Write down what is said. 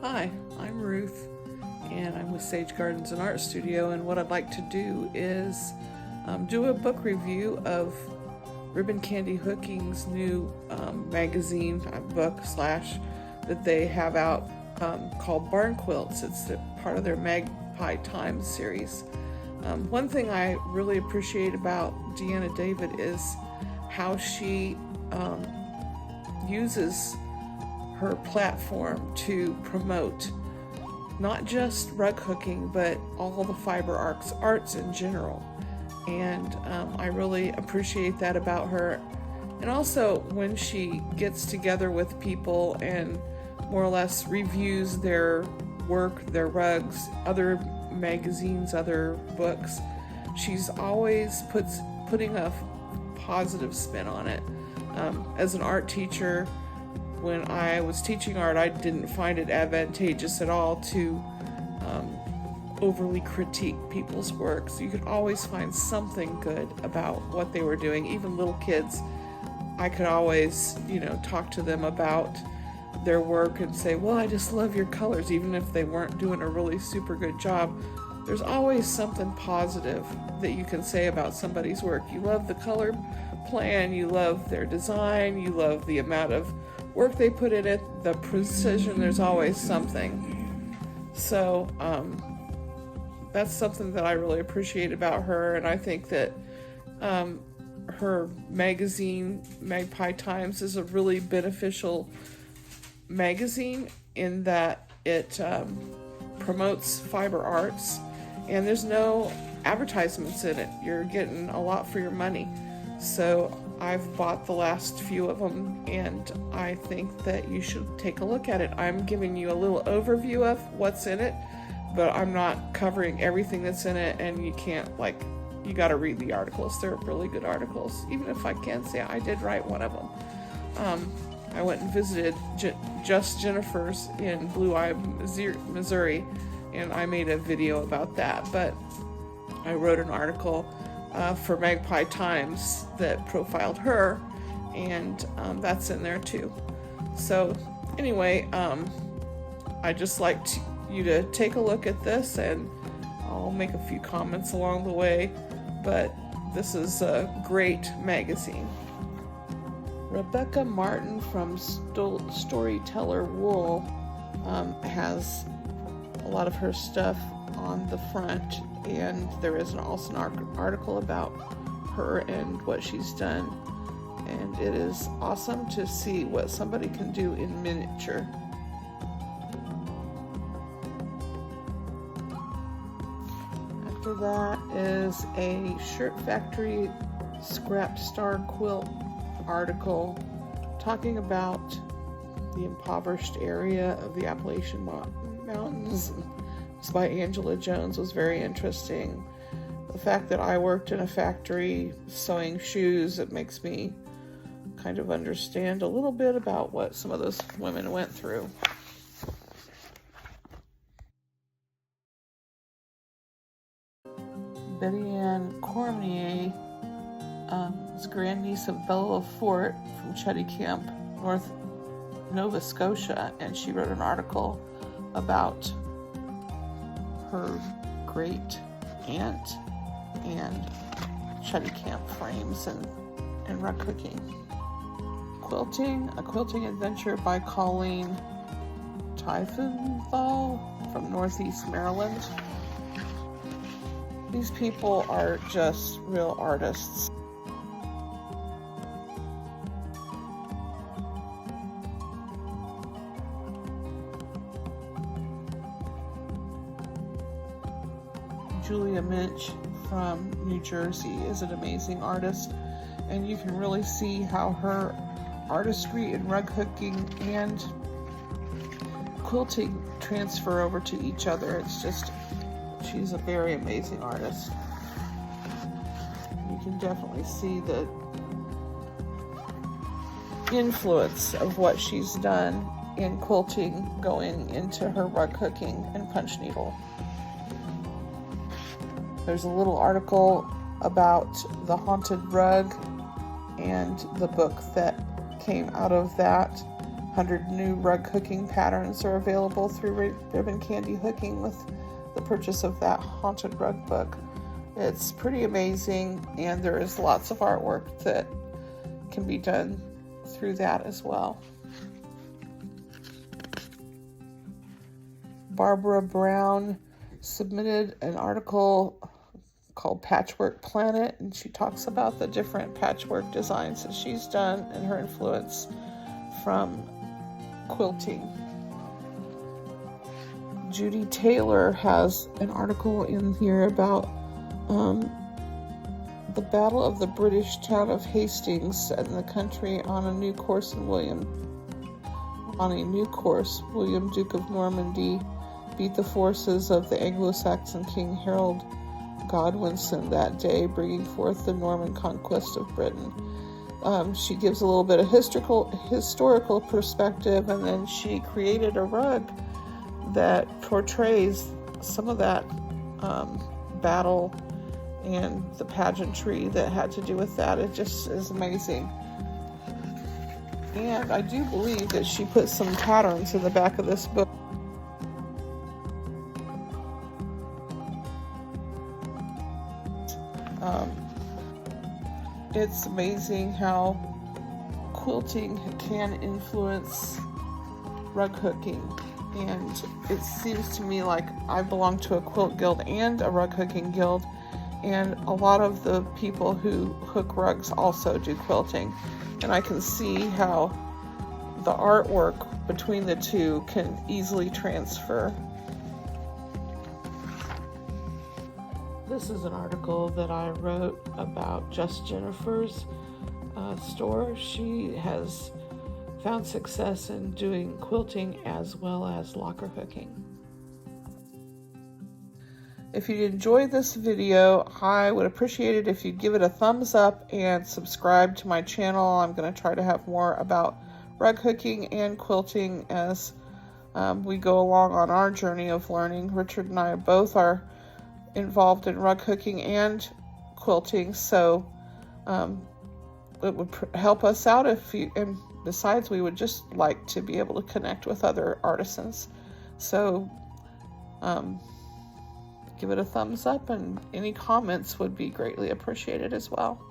Hi, I'm Ruth, and I'm with Sage Gardens and Art Studio, and what I'd like to do is do a book review of Ribbon Candy Hooking's new magazine book that they have out called Barn Quilts. It's part of their Magpie Times series. One thing I really appreciate about Deanna David is how she uses her platform to promote not just rug hooking, but all the fiber arts in general. And I really appreciate that about her. And also when she gets together with people and more or less reviews their work, their rugs, other magazines, other books, she's always putting a positive spin on it. As an art teacher, when I was teaching art, I didn't find it advantageous at all to overly critique people's works. You could always find something good about what they were doing. Even little kids, I could always, talk to them about their work and say, well, I just love your colors, even if they weren't doing a really super good job. There's always something positive that you can say about somebody's work. You love the color plan, you love their design, you love the amount of work they put in it, the precision. There's always something. So that's something that I really appreciate about her, and I think that her magazine, Magpie Times, is a really beneficial magazine in that it promotes fiber arts, and there's no advertisements in it. You're getting a lot for your money. So I've bought the last few of them, and I think that you should take a look at it. I'm giving you a little overview of what's in it, but I'm not covering everything that's in it, and you can't, you got to read the articles. They're really good articles, even if I can say I did write one of them. I went and visited Just Jennifer's in Blue Eye, Missouri, and I made a video about that, but I wrote an article for Magpie Times that profiled her, and that's in there too. So anyway, I just like you to take a look at this, and I'll make a few comments along the way, but this is a great magazine. Rebecca Martin from Storyteller Wool has a lot of her stuff on the front, and there is also an article about her and what she's done, and it is awesome to see what somebody can do in miniature. After that is a Shirt Factory Scrap Star Quilt article talking about the impoverished area of the Appalachian Mountains. It's by Angela Jones. Was very interesting. The fact that I worked in a factory sewing shoes, it makes me kind of understand a little bit about what some of those women went through. Betty Ann Cormier is grandniece of Bella Fort from Chetty Camp, North Nova Scotia, and she wrote an article about her great aunt and Chetty Camp frames and rug hooking. A quilting adventure by Colleen Tiefenthal from Northeast Maryland. These people are just real artists. Julia Minch from New Jersey is an amazing artist, and you can really see how her artistry in rug hooking and quilting transfer over to each other. It's just, she's a very amazing artist. You can definitely see the influence of what she's done in quilting going into her rug hooking and punch needle. There's a little article about the haunted rug and the book that came out of that, 100 new rug hooking patterns are available through Ribbon Candy Hooking with the purchase of that Haunted Rug book. It's pretty amazing, and there is lots of artwork that can be done through that as well. Barbara Brown submitted an article called Patchwork Planet, and she talks about the different patchwork designs that she's done and her influence from quilting. Judy Taylor has an article in here about the Battle of the British town of Hastings set in the country on a new course, William, Duke of Normandy, beat the forces of the Anglo-Saxon King Harold Godwinson that day, bringing forth the Norman conquest of Britain. She gives a little bit of historical perspective, and then she created a rug that portrays some of that battle and the pageantry that had to do with that. It just is amazing. And I do believe that she put some patterns in the back of this book. It's amazing how quilting can influence rug hooking, and it seems to me like I belong to a quilt guild and a rug hooking guild, and a lot of the people who hook rugs also do quilting, and I can see how the artwork between the two can easily transfer. This is an article that I wrote about Just Jennifer's store. She has found success in doing quilting as well as locker hooking. If you enjoyed this video, I would appreciate it if you'd give it a thumbs up and subscribe to my channel. I'm going to try to have more about rug hooking and quilting as we go along on our journey of learning. Richard and I both are involved in rug hooking and quilting, so it would help us out if you, and besides, we would just like to be able to connect with other artisans. So give it a thumbs up, and any comments would be greatly appreciated as well.